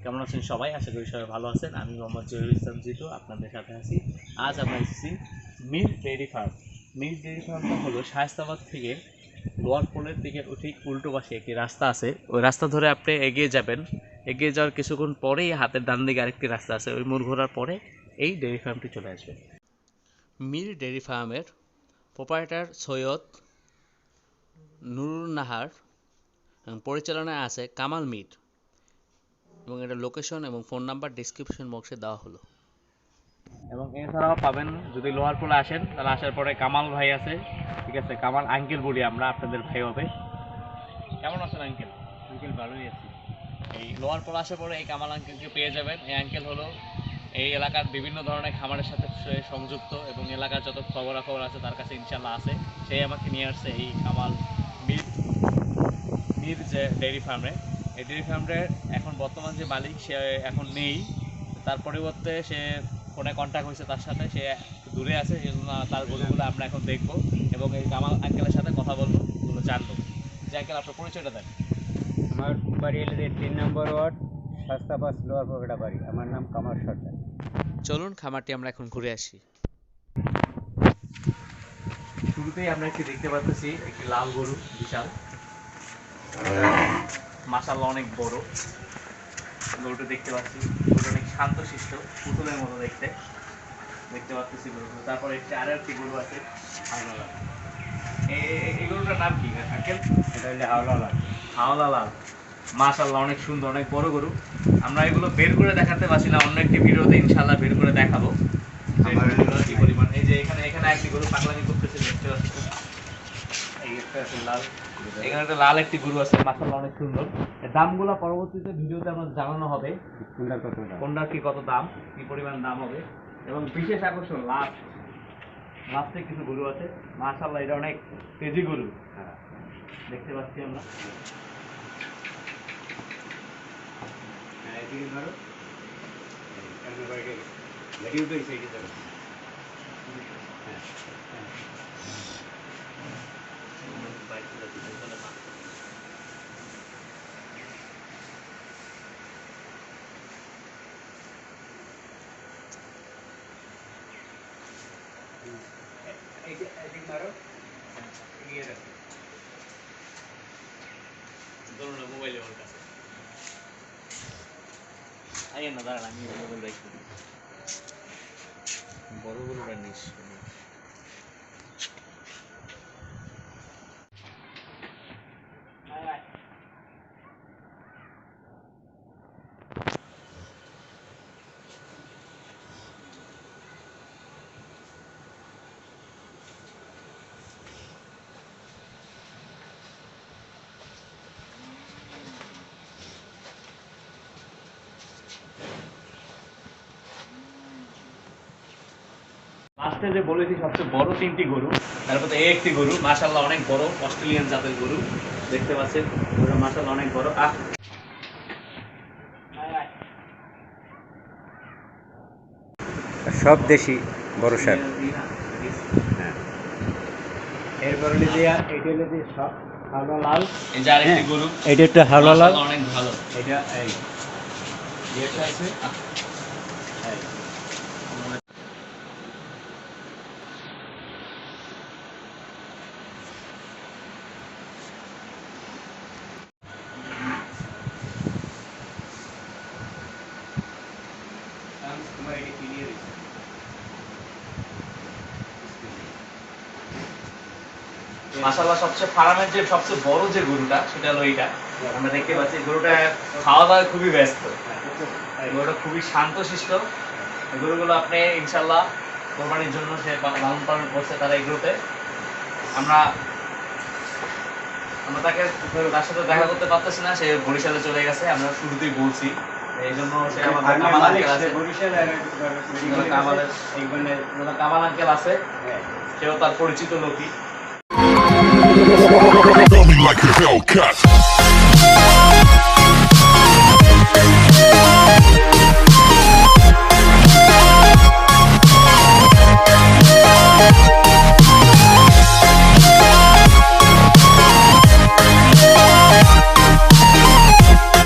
কেমন আছেন সবাই? আশা করি সবাই ভালো আছেন। আমি মোহাম্মদ জহিরুল ইসলাম জিতু আপনাদের সাথে আছি। আজ আমরা এসেছি milk dairy farm. Milk dairy ফার্মটা হলো শায়েস্তাবাদ থেকে লোয়ার পোলের দিকে ঠিক উল্টো পাশে একটি রাস্তা আছে। ওই রাস্তা ধরে আপনি এগিয়ে যাবেন। এগিয়ে যাওয়ার কিছুক্ষণ পরেই হাতের ডান দিকে আরেকটি রাস্তা আছে। ওই মোড় ঘোরার পরে এই ডেইরি ফার্মটি চলে আসবে। মিল্ক ডেইরি ফার্মের প্রোপাইটার সৈয়দ নুরুন নাহার এবং পরিচালনায় আছে কামাল মির এবং এটা লোকেশন এবং ফোন নাম্বার ডিসক্রিপশন বক্সে দেওয়া হলো। এবং এছাড়াও পাবেন যদি লোহার পোলে আসেন তাহলে আসার পরে কামাল ভাই আছে, ঠিক আছে, কামাল আঙ্কেল বলি আমরা, আপনাদের ভাই হবে। কেমন আছেন আঙ্কেল? আঙ্কেল ভালোই আছি। এই লোহার পোলে আসার পরে এই কামাল আঙ্কেলকে পেয়ে যাবেন। এই আঙ্কেল হলো এই এলাকার বিভিন্ন ধরনের খামারের সাথে সংযুক্ত এবং এলাকার যত খবরাখবর আছে তার কাছে ইনশাল্লাহ আছে। সেই আমাকে নিয়ে আসছে এই কামাল মির যে ডেইরি ফার্মে। এই ডেইরি ফার্মের এখন বর্তমান যে মালিক সে এখন নেই, তার পরিবর্তে সে ফোনে কন্ট্যাক্ট হয়েছে তার সাথে, সে দূরে আছে, এই জন্য তার গরুগুলো আমরা এখন দেখবো এবং এই কামাল আঙ্কেলের সাথে কথা বলবো, এগুলো জানবো। যে আঙ্কেল আপনার পরিচয়টা দেন। আমার বাড়ি হলো 3 নম্বর ওয়ার্ড, শাস্তাবাস লোয়ার পকেটা বাড়ি। আমার নাম কামাল সর্দার। চলুন খামারটি আমরা এখন ঘুরে আসি। শুরুতেই আমরা একটি দেখতে পাচ্ছি একটি লাল গরু, বিশাল মাশাআল্লাহ অনেক বড় গরুটা দেখতে পাচ্ছি। গরুটা অনেক শান্তশিষ্ট, পুতুলের মতো দেখতে পাচ্ছি গরুটা। তারপরে আর একটি গরু আছে হাওলা লাল। এই গরুটার নাম কি আঙ্কেল? এটা হলো হাওলা লাল। হাওলা লাল, মাশাআল্লাহ অনেক সুন্দর, অনেক বড় গরু। আমরা এগুলো বের করে দেখাতে পারছি না, অন্য একটি ভিডিওতে ইনশাআল্লাহ বের করে দেখাবো কি পরিমাণ। এই যে এখানে একটি গরু পাগলামি করতেছে, দেখতে পাচ্ছি। এই একটা আছে লাল, এখানে একটা লাল একটি গরু আছে, মাশাআল্লাহ অনেক সুন্দর। দামগুলো পরবর্তীতে ভিডিওতে আমরা জানানো হবে, কোনটার কি কত দাম, কি পরিমাণ দাম হবে। এবং বিশেষ আকর্ষণ লাস্টে কিছু গরু আছে, মাশাআল্লাহ এটা অনেক তেজি গরু দেখতে পাচ্ছি আমরা। মোবাইলে ওর কাছে আইয়েন না, দাঁড়ান আমি মোবাইল রাখি। বড় গরুটা নিস। লাস্টে যে বলেছি সবচেয়ে বড় 3টি গরু, তারপরে এই একটি গরু মাশাআল্লাহ অনেক বড়, অস্ট্রেলিয়ান জাতের গরু দেখতে পাচ্ছেন। গরুটা মাশাআল্লাহ অনেক বড়। সব দেশি বড় সার। হ্যাঁ, এরপর হলো দিয়া এটা হলো যে হাওলা লাল। এই যে আরেকটি গরু, এটা একটা হাওলা লাল, অনেক ভালো। এটা এই এটা আছে। মাশাআল্লাহ সবচেয়ে ফার্মের যে সবচেয়ে বড় যে গরুটা সেটা হলো এইটা। আমরা দেখতে পাচ্ছি গরুটা খাওয়া দাওয়ায় খুবই ব্যস্ত, গরুটা খুবই শান্তশিষ্ট। গরুগুলো আপনি ইনশাল্লাহ কোরবানির জন্য সে লালন পালন করছে তারা এই গরুতে। আমরা তার সাথে দেখা করতে পারতেছি না, সে বরিশালে চলে গেছে, আমরা শুরুতেই বলছি। এই জন্য সে আমাদের কামাল আঙ্কেল আছে, কামাল আঙ্কেল আছে, সেও তার পরিচিত লোকই। Tell me like a Hellcat.